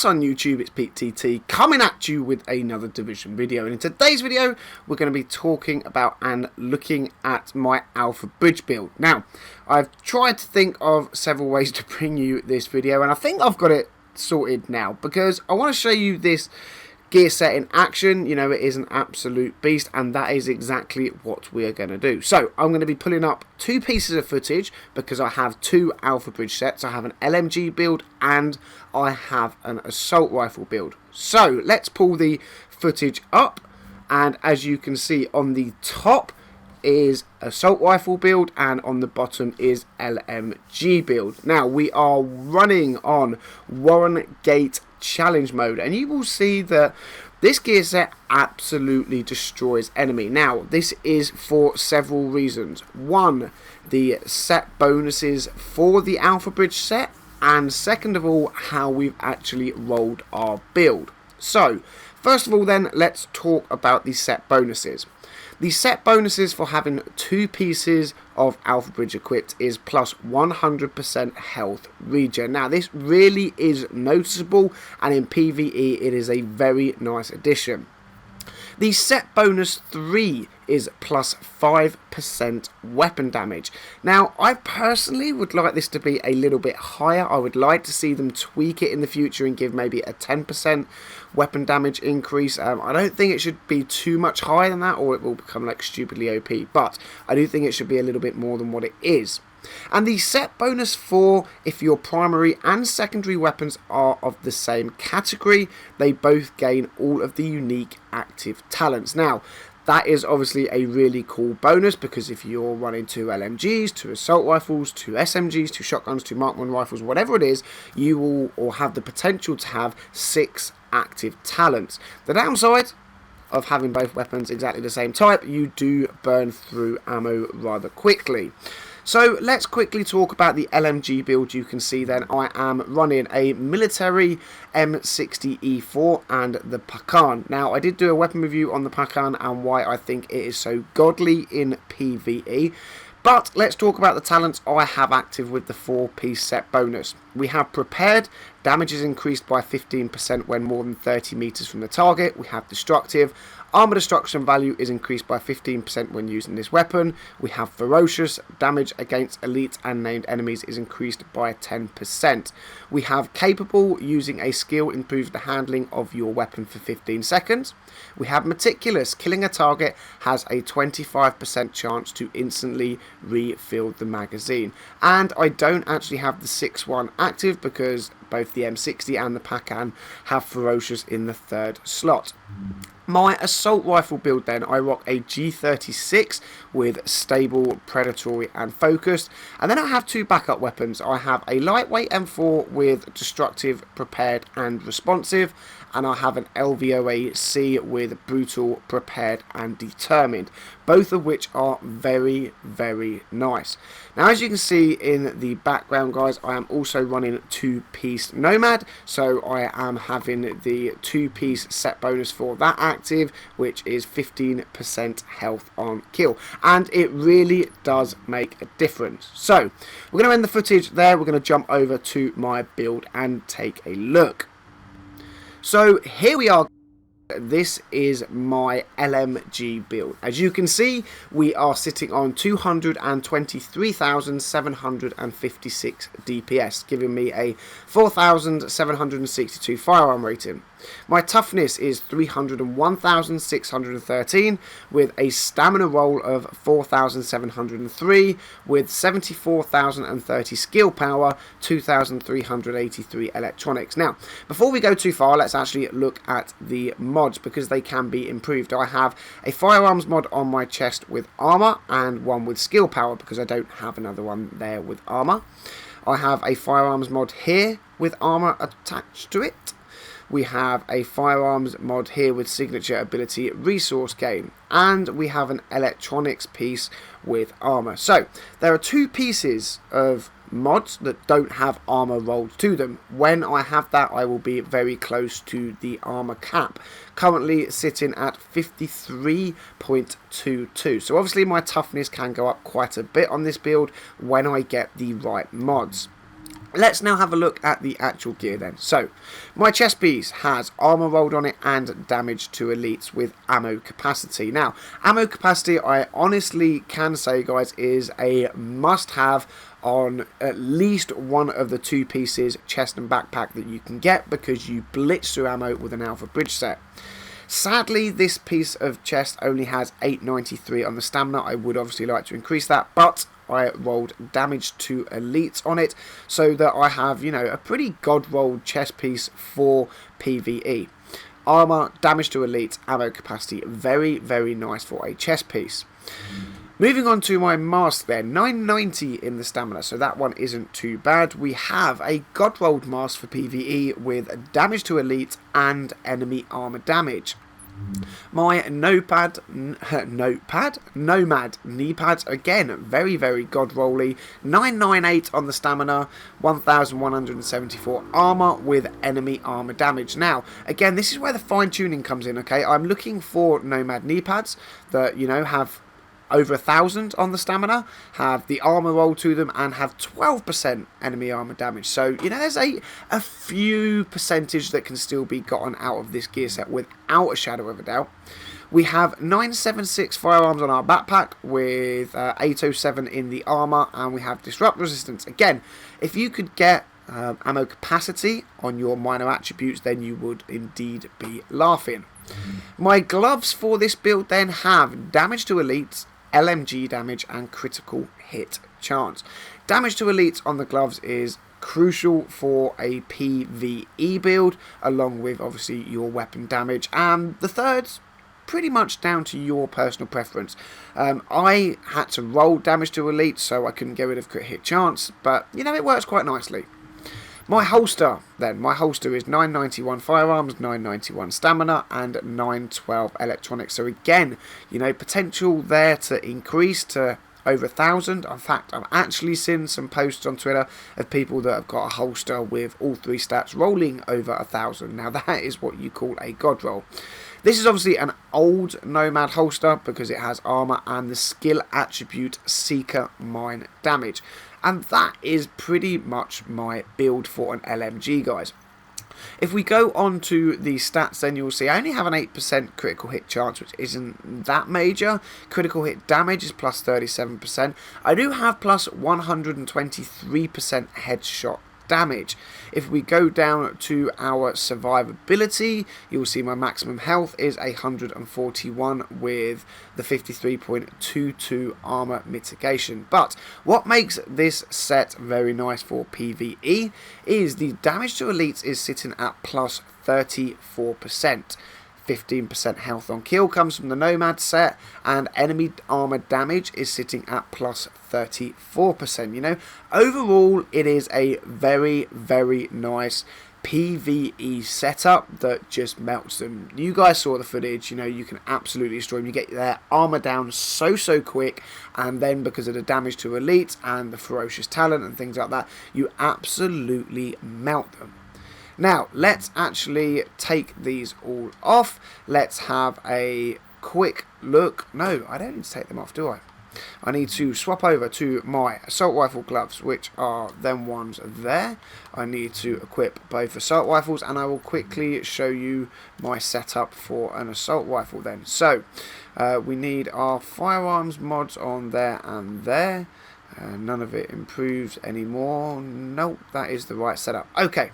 us on YouTube. It's Pete TT coming at you with another Division video, and in today's video we're going to be talking about and looking at my Alpha Bridge build. Now, I've tried to think of several ways to bring you this video, and I think I've got it sorted now, because I want to show you this gear set in action. You know, it is an absolute beast, and that is exactly what we're going to do. So I'm going to be pulling up two pieces of footage because I have two Alpha Bridge sets. I have an LMG build and I have an assault rifle build. So let's pull the footage up, and as you can see, on the top is assault rifle build and on the bottom is LMG build. Now we are running on Warren Gate challenge mode, and you will see that this gear set absolutely destroys enemy. Now this is for several reasons. One, the set bonuses for the Alpha Bridge set, and second of all, how we've actually rolled our build. So first of all then, let's talk about the set bonuses. The set bonuses for having two pieces of Alpha Bridge equipped is plus 100% health regen. Now this really is noticeable, and in PvE it is a very nice addition. The set bonus 3 is plus 5% weapon damage. Now, I personally would like this to be a little bit higher. I would like to see them tweak it in the future and give maybe a 10% weapon damage increase. I don't think it should be too much higher than that, or it will become like stupidly OP, but I do think it should be a little bit more than what it is. And the set bonus 4, if your primary and secondary weapons are of the same category, they both gain all of the unique active talents. Now, that is obviously a really cool bonus, because if you're running two LMGs, two assault rifles, two SMGs, two shotguns, two Mark 1 rifles, whatever it is, you will or have the potential to have 6 active talents. The downside of having both weapons exactly the same type, you do burn through ammo rather quickly. So let's quickly talk about the LMG build. You can see then I am running a military M60E4 and the Pakan. Now I did do a weapon review on the Pakan and why I think it is so godly in PvE. But let's talk about the talents I have active with the 4-piece set bonus. We have prepared, damage is increased by 15% when more than 30 meters from the target. We have destructive, armor destruction value is increased by 15% when using this weapon. We have ferocious, damage against elite and named enemies is increased by 10%. We have capable, using a skill improves the handling of your weapon for 15 seconds. We have meticulous, killing a target has a 25% chance to instantly refill the magazine. And I don't actually have the 6-1 active because both the M60 and the Pakan have ferocious in the 3rd slot. My assault rifle build then, I rock a G36 with stable, predatory and focused, and then I have two backup weapons. I have a lightweight M4 with destructive, prepared and responsive, and I have an LVOA-C with brutal, prepared and determined, both of which are very, very nice. Now as you can see in the background guys, I am also running 2-piece Nomad, so I am having the 2-piece set bonus for that active, which is 15% health on kill, and it really does make a difference. So we're going to end the footage there. We're going to jump over to my build and take a look. So here we are. This is my LMG build. As you can see, we are sitting on 223,756 DPS, giving me a 4,762 firearm rating. My toughness is 301,613 with a stamina roll of 4,703 with 74,030 skill power, 2,383 electronics. Now, before we go too far, let's actually look at the mods, because they can be improved. I have a firearms mod on my chest with armor and one with skill power because I don't have another one there with armor. I have a firearms mod here with armor attached to it. We have a firearms mod here with signature ability resource gain, and we have an electronics piece with armor. So there are two pieces of mods that don't have armor rolled to them. When I have that, I will be very close to the armor cap, currently sitting at 53.22. So obviously my toughness can go up quite a bit on this build when I get the right mods. Let's now have a look at the actual gear then. So, my chest piece has armor rolled on it and damage to elites with ammo capacity. Now, ammo capacity, I honestly can say, guys, is a must-have on at least one of the 2 pieces, chest and backpack, that you can get, because you blitz through ammo with an Alpha Bridge set. Sadly, this piece of chest only has 893 on the stamina. I would obviously like to increase that, but I rolled damage to elites on it, so that I have, you know, a pretty god-rolled chest piece for PvE. Armor, damage to elites, ammo capacity, very, very nice for a chest piece. Moving on to my mask then, 990 in the stamina, so that one isn't too bad. We have a god-rolled mask for PvE with damage to elite and enemy armor damage. My Nomad knee pads, again, very, very god-rolly. 998 on the stamina, 1174 armor with enemy armor damage. Now, again, this is where the fine-tuning comes in, okay? I'm looking for Nomad knee pads that, you know, have over 1,000 on the stamina, have the armor roll to them, and have 12% enemy armor damage. So, you know, there's a few percentage that can still be gotten out of this gear set without a shadow of a doubt. We have 976 firearms on our backpack with 807 in the armor, and we have disrupt resistance. Again, if you could get ammo capacity on your minor attributes, then you would indeed be laughing. My gloves for this build then have damage to elites, LMG damage, and critical hit chance. Damage to elites on the gloves is crucial for a PvE build, along with obviously your weapon damage, and the third's pretty much down to your personal preference. I had to roll damage to elites, so I couldn't get rid of crit hit chance, but you know, it works quite nicely. My holster then, my holster is 991 firearms, 991 stamina, and 912 electronics. So again, you know, potential there to increase to over 1,000. In fact, I've actually seen some posts on Twitter of people that have got a holster with all 3 stats rolling over 1,000. Now that is what you call a god roll. This is obviously an old Nomad holster because it has armor and the skill attribute Seeker Mine damage. And that is pretty much my build for an LMG, guys. If we go on to the stats, then you'll see I only have an 8% critical hit chance, which isn't that major. Critical hit damage is plus 37%. I do have plus 123% headshot damage. If we go down to our survivability, you'll see my maximum health is 141 with the 53.22 armor mitigation. But what makes this set very nice for PvE is the damage to elites is sitting at plus 34%. 15% health on kill comes from the Nomad set, and enemy armor damage is sitting at plus 34%. You know, overall it is a very, very nice PvE setup that just melts them. You guys saw the footage, you know, you can absolutely destroy them. You get their armor down so quick, and then because of the damage to elites and the ferocious talent and things like that, you absolutely melt them. Now, let's actually take these all off. Let's have a quick look. No, I don't need to take them off, do I? I need to swap over to my assault rifle gloves, which are them ones there. I need to equip both assault rifles, and I will quickly show you my setup for an assault rifle then. So, we need our firearms mods on there and there. None of it improves anymore. Nope, that is the right setup. Okay.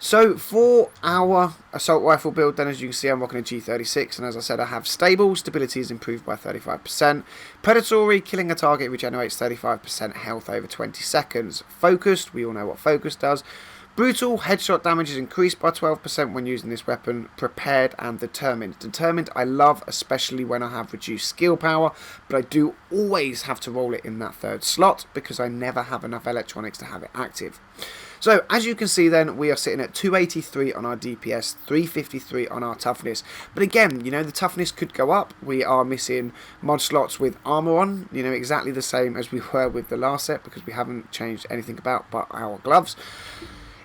So for our assault rifle build then, as you can see, I'm rocking a G36, and as I said, I have stable, stability is improved by 35%, predatory, killing a target regenerates 35% health over 20 seconds, focused, we all know what focus does, brutal, headshot damage is increased by 12% when using this weapon, prepared and determined. Determined I love, especially when I have reduced skill power, but I do always have to roll it in that 3rd slot because I never have enough electronics to have it active. So, as you can see then, we are sitting at 283 on our DPS, 353 on our toughness. But again, you know, the toughness could go up. We are missing mod slots with armor on, you know, exactly the same as we were with the last set because we haven't changed anything about but our gloves.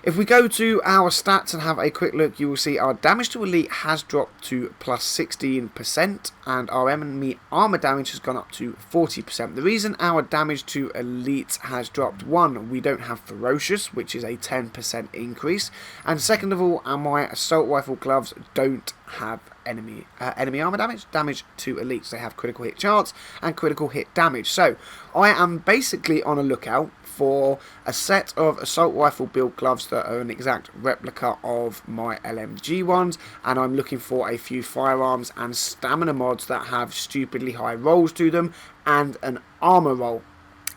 If we go to our stats and have a quick look, you will see our damage to elite has dropped to plus 16% and our enemy armor damage has gone up to 40%. The reason our damage to elite has dropped, one, we don't have ferocious, which is a 10% increase, and second of all, my assault rifle gloves don't have enemy armor damage to elites. They have critical hit chance and critical hit damage. So I am basically on a lookout for a set of assault rifle build gloves that are an exact replica of my LMG ones, and I'm looking for a few firearms and stamina mods that have stupidly high rolls to them and an armor roll.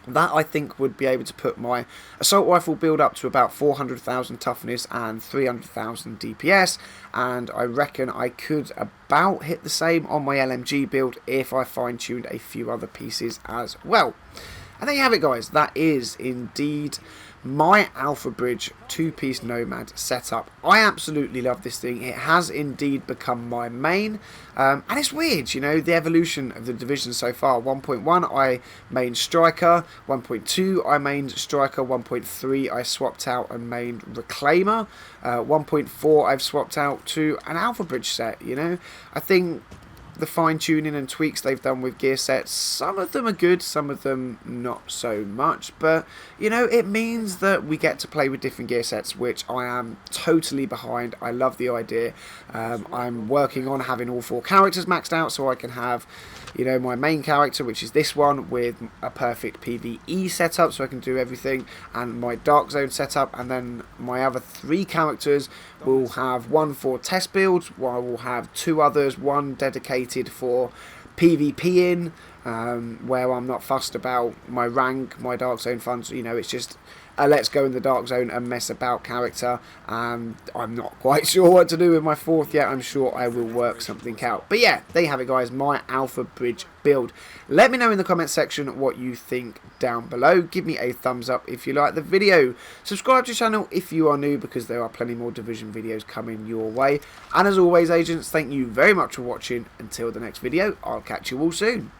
That I think would be able to put my assault rifle build up to about 400,000 toughness and 300,000 DPS, and I reckon I could about hit the same on my LMG build if I fine-tuned a few other pieces as well. And there you have it, guys. That is indeed my Alpha Bridge 2-piece Nomad setup. I absolutely love this thing. It has indeed become my main, and it's weird, you know, the evolution of the division so far. 1.1 I mained Striker, 1.2 I mained Striker, 1.3 I swapped out and mained Reclaimer, 1.4 I've swapped out to an Alpha Bridge set, you know. I think the fine-tuning and tweaks they've done with gear sets, some of them are good, some of them not so much, but you know, it means that we get to play with different gear sets, which I am totally behind. I love the idea. I'm working on having all 4 characters maxed out so I can have, you know, my main character, which is this one, with a perfect PvE setup so I can do everything, and my Dark Zone setup, and then my other 3 characters will have one for test builds, while we'll have 2 others, one dedicated for PvPing, where I'm not fussed about my rank, my Dark Zone funds, you know, it's just let's go in the Dark Zone and mess about character. I'm not quite sure what to do with my 4th yet. I'm sure I will work something out. But yeah, there you have it, guys, my Alpha Bridge build. Let me know in the comment section what you think down below. Give me a thumbs up if you like the video. Subscribe to the channel if you are new, because there are plenty more Division videos coming your way. And as always, agents, thank you very much for watching. Until the next video, I'll catch you all soon.